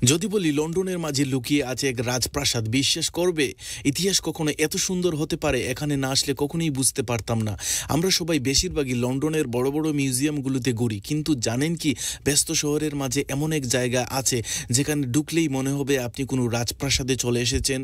যদি বলি লন্ডনের মাঝে লুকিয়ে আছে এক রাজপ্রাসাদ, বিশ্বাস করবে? ইতিহাস কখনো এত সুন্দর হতে পারে এখানে না আসলে কখনোই বুঝতে পারতাম না। আমরা সবাই বেশিরভাগই লন্ডনের বড় বড় মিউজিয়ামগুলোতে ঘুরি, কিন্তু জানেন কি, ব্যস্ত শহরের মাঝে এমন এক জায়গা আছে যেখানে ঢুকলেই মনে হবে আপনি কোনো রাজপ্রাসাদে চলে এসেছেন।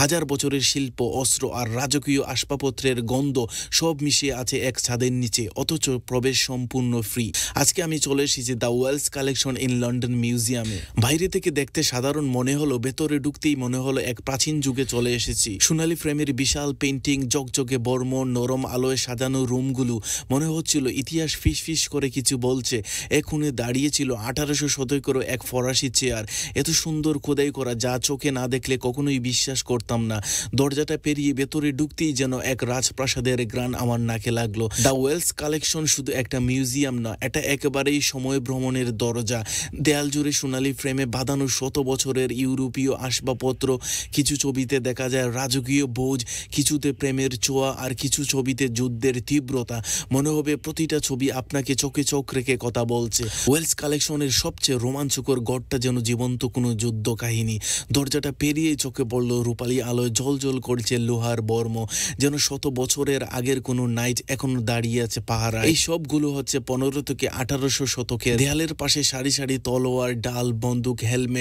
হাজার বছরের শিল্প, অস্ত্র আর রাজকীয় আসবাবপত্রের গন্ধ সব মিশিয়ে আছে এক ছাদের নিচে, অথচ প্রবেশ সম্পূর্ণ ফ্রি। আজকে আমি চলে এসেছি the Wallace Collection in London মিউজিয়ামে। বাইরে থেকে দেখতে সাধারণ মনে হলো, ভেতরে ঢুকতেই মনে হলো এক প্রাচীন যুগে চলে এসেছি। সোনালী ফ্রেমের বিশাল পেন্টিং, জকজকে বর্ম, নরম আলোয় সাজানো রুমগুলো মনে হচ্ছিল ইতিহাস ফিস ফিস করে কিছু বলছে। এক কোণে দাঁড়িয়েছিল 1800 শতকেরও এক ফরাসি চেয়ার, এত সুন্দর খোদাই করা যা চোখে না দেখলে কখনোই বিশ্বাস করতাম না। দরজাটা পেরিয়ে ভেতরে ঢুকতেই যেন এক রাজপ্রাসাদের গ্রান আমার নাকে লাগলো। দ্য ওয়েলস কালেকশন শুধু একটা মিউজিয়াম না, এটা একেবারেই সময় ভ্রমণের দরজা। দেয়াল জুড়ে সোনালী ফ্রেমে বাঁধানো শত বছরের ইউরোপীয় আসবাবপত্র, কিছু ছবিতে দেখা যায় রাজকীয় ভোজ, কিছুতে প্রেমের ছোঁয়া, আর কিছু ছবিতে যুদ্ধের তীব্রতা। মনে হবে প্রতিটা ছবি আপনাকে চোখে চোখ রেখে কথা বলছে। ওয়েলস কালেকশনের সবচেয়ে রোমাঞ্চকর ঘরটা যেন জীবন্ত কোনো যুদ্ধ কাহিনী। দরজাটা পেরিয়ে চোখে পড়ল রূপালী আলোয় জ্বলজ্বল করছে লোহার বর্ম, যেন শত বছরের আগের কোনো নাইট এখনো দাঁড়িয়ে আছে পাহারা। এই সবগুলো হচ্ছে 15 থেকে 1800 শতকের। দেয়ালের পাশে সারি সারি তলোয়ার, ডাল, বন্দুক, হেলমেট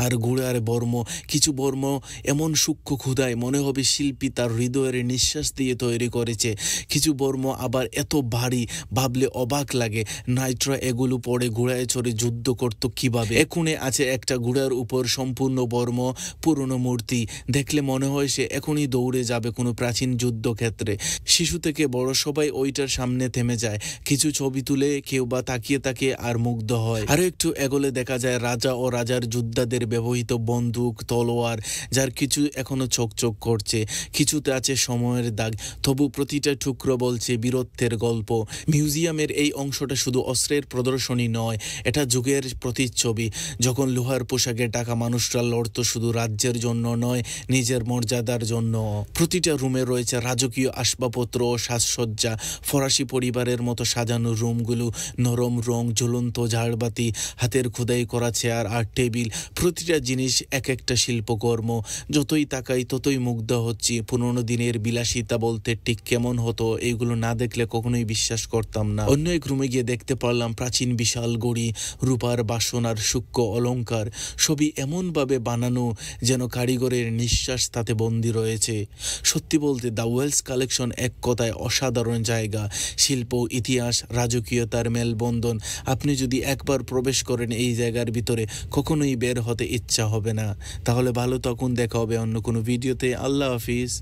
আর ঘোড়ার বর্ম। কিছু বর্ম এমন সূক্ষ্ম ক্ষুধায় মনে হবে শিল্পী তার হৃদয়ের নিঃশ্বাস দিয়ে তৈরি করেছে। কিছু বর্ম আবার এত ভারী, ভাবলে অবাক লাগে নাইটরা এগুলো পরে ঘোড়ায় চড়ে যুদ্ধ করত কিভাবে। এখুনে আছে একটা ঘোড়ার উপর সম্পূর্ণ বর্ম, পুরনো মূর্তি, দেখলে মনে হয় সে এখনই দৌড়ে যাবে কোনো প্রাচীন যুদ্ধক্ষেত্রে। শিশু থেকে বড় সবাই ওইটার সামনে থেমে যায়, কিছু ছবি তুলে, কেউ বা তাকিয়ে তাকিয়ে আর মুগ্ধ হয়। আরো একটু এগোলে দেখা যায় রাজা ও রাজার যোদ্ধাদের ব্যবহৃত বন্দুক, তলোয়ার, যার কিছু এখনো চকচক করছে, কিছুতে আছে সময়ের দাগ, তবু প্রতিটা টুকরো বলছে বীরত্বের গল্প। মিউজিয়ামের এই অংশটা শুধু অস্ত্রের প্রদর্শনী নয়, এটা যুগের প্রতিচ্ছবি। যখন লোহার পোশাকে ঢাকা মানুষরা লড়তো শুধু রাজ্যের জন্য নয়, নিজের মর্যাদার জন্য। প্রতিটা রুমে রয়েছে রাজকীয় আসবাবপত্র ও সাজসজ্জা। ফরাসি পরিবারের মতো সাজানো রুমগুলো, নরম রং, ঝুলন্ত ঝাড়বাতি, হাতের খোদাই করা চেয়ার আর টেবিল, প্রতিটা জিনিস এক একটা শিল্পকর্ম। যতই তাকাই ততই মুগ্ধ হচ্ছি। পুরোনো দিনের বিলাসিতা বলতে ঠিক কেমন হতো, এগুলো না দেখলে কখনোই বিশ্বাস করতাম না। অন্য এক রুমে গিয়ে দেখতে পারলাম প্রাচীন বিশাল গড়ি, রূপার বাসন আর সূক্ষ্ম অলংকার, সবই এমনভাবে বানানো যেন কারিগরের নিঃশ্বাস তাতে বন্দী রয়েছে। সত্যি বলতে দ্য ওয়েলস কালেকশন এক কথায় অসাধারণ জায়গা। শিল্প, ইতিহাস, রাজকীয়তার মেলবন্ধন। আপনি যদি একবার প্রবেশ করেন এই জায়গার ভিতরে, কখনোই বের হতে ইচ্ছা হবে না। তাহলে ভালো থাকুন, দেখা হবে অন্য কোনো ভিডিওতে। আল্লাহ হাফিজ।